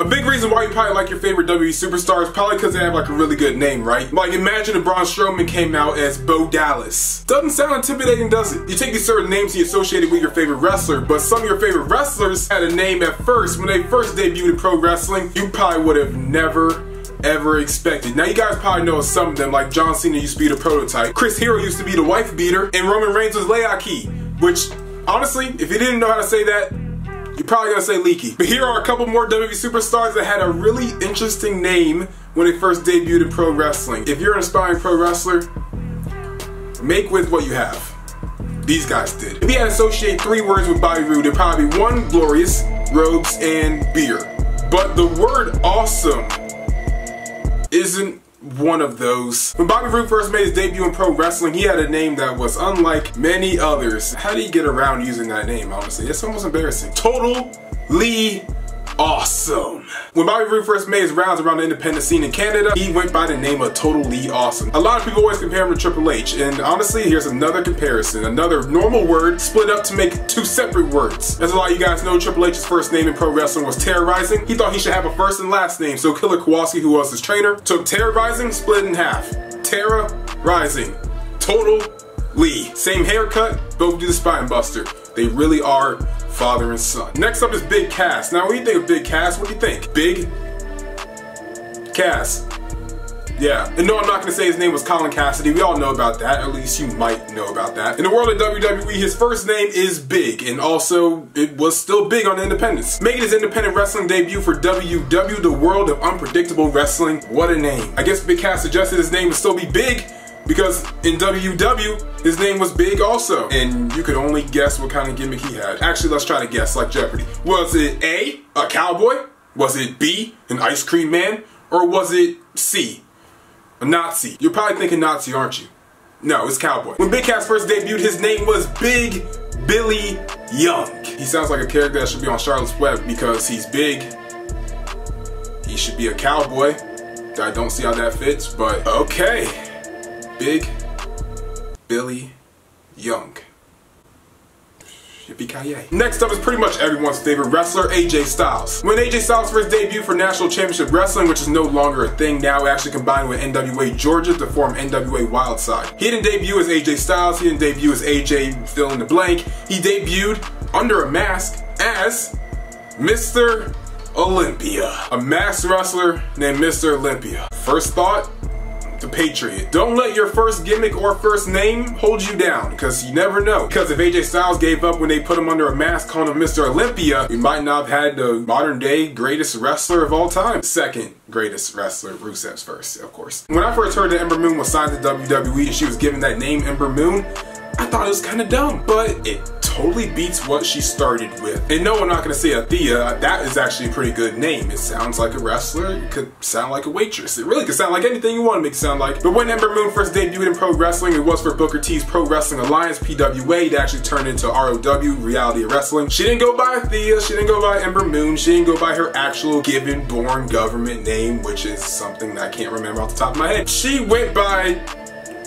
A big reason why you probably like your favorite WWE superstar is probably because they have like a really good name, right? Like imagine if Braun Strowman came out as Bo Dallas. Doesn't sound intimidating, does it? You take these certain names you associated with your favorite wrestler, but some of your favorite wrestlers had a name at first. When they first debuted in pro wrestling, you probably would have never ever expected. Now you guys probably know some of them, like John Cena used to be the Prototype, Chris Hero used to be the Wife Beater, and Roman Reigns was Leaki, which honestly, if you didn't know how to say that, you're probably gonna say Leaky. But here are a couple more WWE superstars that had a really interesting name when they first debuted in pro wrestling. If you're an aspiring pro wrestler, make with what you have. These guys did. If you had to associate 3 words with Bobby Roode, it'd probably be 1, glorious, robes, and beer. But the word awesome isn't one of those. When Bobby Roode first made his debut in pro wrestling, he had a name that was unlike many others. How do you get around using that name, honestly? It's almost embarrassing. Totally awesome. When Bobby Roode first made his rounds around the independent scene in Canada, he went by the name of Totally Awesome. A lot of people always compare him to Triple H, and honestly, here's another comparison. Another normal word split up to make 2 separate words. As a lot of you guys know, Triple H's first name in pro wrestling was Terrorizing. He thought he should have a first and last name, so Killer Kowalski, who was his trainer, took Terrorizing, split it in half. Terrorizing. Totally. Same haircut, both do the Spine Buster. They really are father and son. Next up is Big Cass. Now when you think of Big Cass, what do you think? Big Cass. Yeah. And no, I'm not gonna say his name was Colin Cassidy. We all know about that. At least you might know about that. In the world of WWE, his first name is Big, and also it was still big on the independents. Making his independent wrestling debut for WW, the world of unpredictable wrestling. What a name. I guess Big Cass suggested his name would still be Big, because in WW, his name was Big also. And you could only guess what kind of gimmick he had. Actually, let's try to guess, like Jeopardy. Was it A, a cowboy? Was it B, an ice cream man? Or was it C, a Nazi? You're probably thinking Nazi, aren't you? No, it's cowboy. When Big Cass first debuted, his name was Big Billy Young. He sounds like a character that should be on Charlotte's Web because he's big. He should be a cowboy. I don't see how that fits, but okay. Big Billy Young. Yippee-ki-yay. Next up is pretty much everyone's favorite wrestler, AJ Styles. When AJ Styles first debuted for National Championship Wrestling, which is no longer a thing now, it actually combined with NWA Georgia to form NWA Wildside. He didn't debut as AJ Styles, he didn't debut as AJ fill in the blank. He debuted under a mask as Mr. Olympia. A masked wrestler named Mr. Olympia. First thought? The Patriot. Don't let your first gimmick or first name hold you down, because you never know. Because if AJ Styles gave up when they put him under a mask calling him Mr. Olympia, we might not have had the modern day greatest wrestler of all time. Second greatest wrestler, Rusev's first, of course. When I first heard that Ember Moon was signed to WWE and she was given that name Ember Moon, I thought it was kind of dumb, but it totally beats what she started with. And no, I'm not gonna say Athea. That is actually a pretty good name. It sounds like a wrestler. It could sound like a waitress. It really could sound like anything you want to make it sound like. But when Ember Moon first debuted in pro wrestling, it was for Booker T's Pro Wrestling Alliance, PWA. That actually turned into ROW, Reality of Wrestling. She didn't go by Athea. She didn't go by Ember Moon. She didn't go by her actual given born government name, which is something that I can't remember off the top of my head. She went by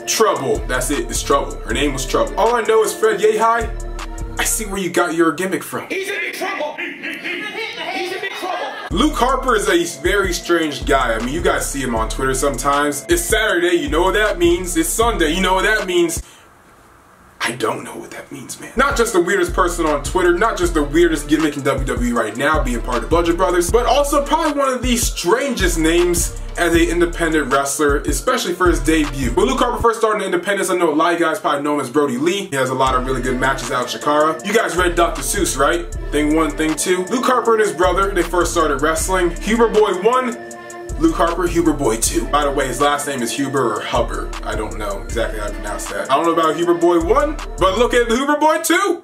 Trouble. That's it. It's Trouble. Her name was Trouble. All I know is Fred Yehi. I see where you got your gimmick from. He's in big trouble. He's in big trouble. Luke Harper is a very strange guy. I mean, you guys see him on Twitter sometimes. It's Saturday, you know what that means. It's Sunday, you know what that means. I don't know what that means, man. Not just the weirdest person on Twitter, not just the weirdest gimmick in WWE right now, being part of Bludgeon Brothers, but also probably one of the strangest names as an independent wrestler, especially for his debut. When Luke Harper first started in independence, I know a lot of you guys probably know him as Brody Lee. He has a lot of really good matches out in Chikara. You guys read Dr. Seuss, right? Thing 1, Thing 2. Luke Harper and his brother, they first started wrestling. Huber Boy 1, Luke Harper, Huber Boy 2. By the way, his last name is Huber or Hubbard. I don't know exactly how to pronounce that. I don't know about Huber Boy 1, but look at the Huber Boy 2.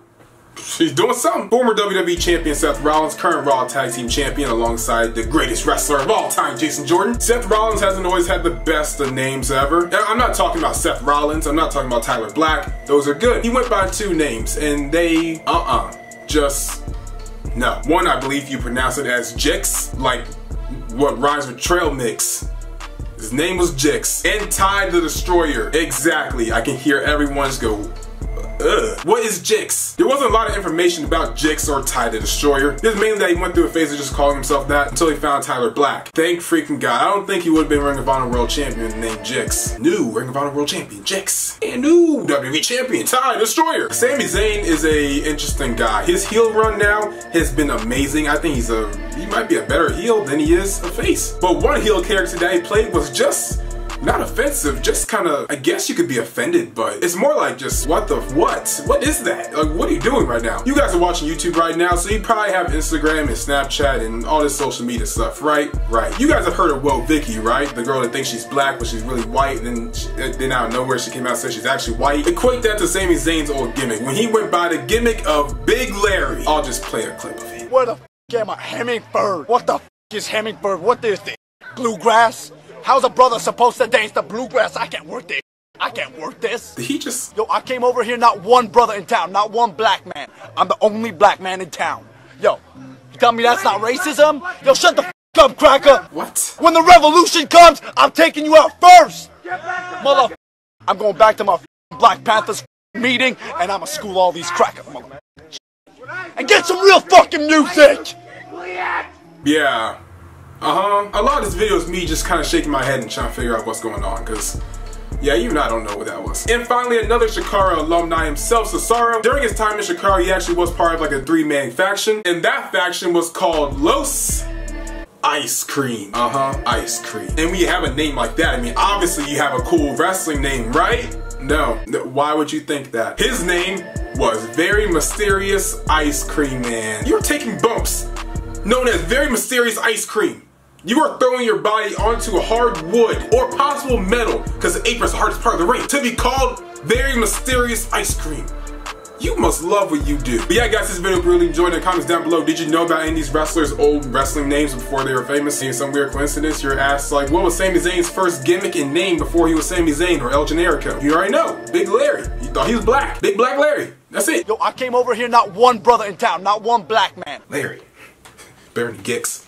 He's doing something. Former WWE Champion Seth Rollins, current Raw Tag Team Champion alongside the greatest wrestler of all time, Jason Jordan. Seth Rollins hasn't always had the best of names ever. I'm not talking about Seth Rollins, I'm not talking about Tyler Black. Those are good. He went by 2 names and they, just no. One, I believe you pronounce it as Jix, like what rhymes with trail mix. His name was Jix. And Ty the Destroyer. Exactly. I can hear everyone just go, Ugh. What is Jix? There wasn't a lot of information about Jix or Ty the Destroyer. It was mainly that he went through a phase of just calling himself that until he found Tyler Black. Thank freaking God. I don't think he would have been Ring of Honor World Champion named Jix. New Ring of Honor World Champion, Jix. And new WWE Champion, Ty the Destroyer. Sami Zayn is a interesting guy. His heel run now has been amazing. I think he might be a better heel than he is a face. But one heel character that he played was just not offensive, just kind of, I guess you could be offended, but it's more like just, what is that? Like, what are you doing right now? You guys are watching YouTube right now, so you probably have Instagram and Snapchat and all this social media stuff, right? Right. You guys have heard of Whoa Vicky, right? The girl that thinks she's black, but she's really white, and then out of nowhere she came out and said she's actually white. Equate that to Sami Zayn's old gimmick. When he went by the gimmick of Big Larry. I'll just play a clip of it. Where the f am I? Hummingbird. What the f is Hummingbird? What is this? Bluegrass? How's a brother supposed to dance the bluegrass? I can't work this. I can't work this. Did he just... Yo, I came over here, not one brother in town, not one black man. I'm the only black man in town. Yo, you tell me that's not racism? Yo, shut the f up, cracker. What? When the revolution comes, I'm taking you out first. Mother, I'm going back to my Black Panthers meeting, and I'ma school all these crackers, mother. And get some real fucking music. Yeah. A lot of this video is me just kind of shaking my head and trying to figure out what's going on, because, yeah, even I don't know what that was. And finally, another Chikara alumni himself, Cesaro. During his time in Chikara, he actually was part of like a 3-man faction, and that faction was called Los Ice Cream. Ice Cream. And when you have a name like that, I mean, obviously you have a cool wrestling name, right? No. Why would you think that? His name was Very Mysterious Ice Cream Man. You're taking bumps known as Very Mysterious Ice Cream. You are throwing your body onto hard wood or possible metal, because the apron's the hardest part of the ring, to be called Very Mysterious Ice Cream. You must love what you do. But yeah, guys, this video really enjoyed. In the comments down below, did you know about any of these wrestlers' old wrestling names before they were famous? Maybe some weird coincidence. You're asked, like, what was Sami Zayn's first gimmick and name before he was Sami Zayn or El Generico? You already know. Big Larry. You thought he was black. Big Black Larry. That's it. Yo, I came over here, not one brother in town, not one black man. Larry. Better than Gix.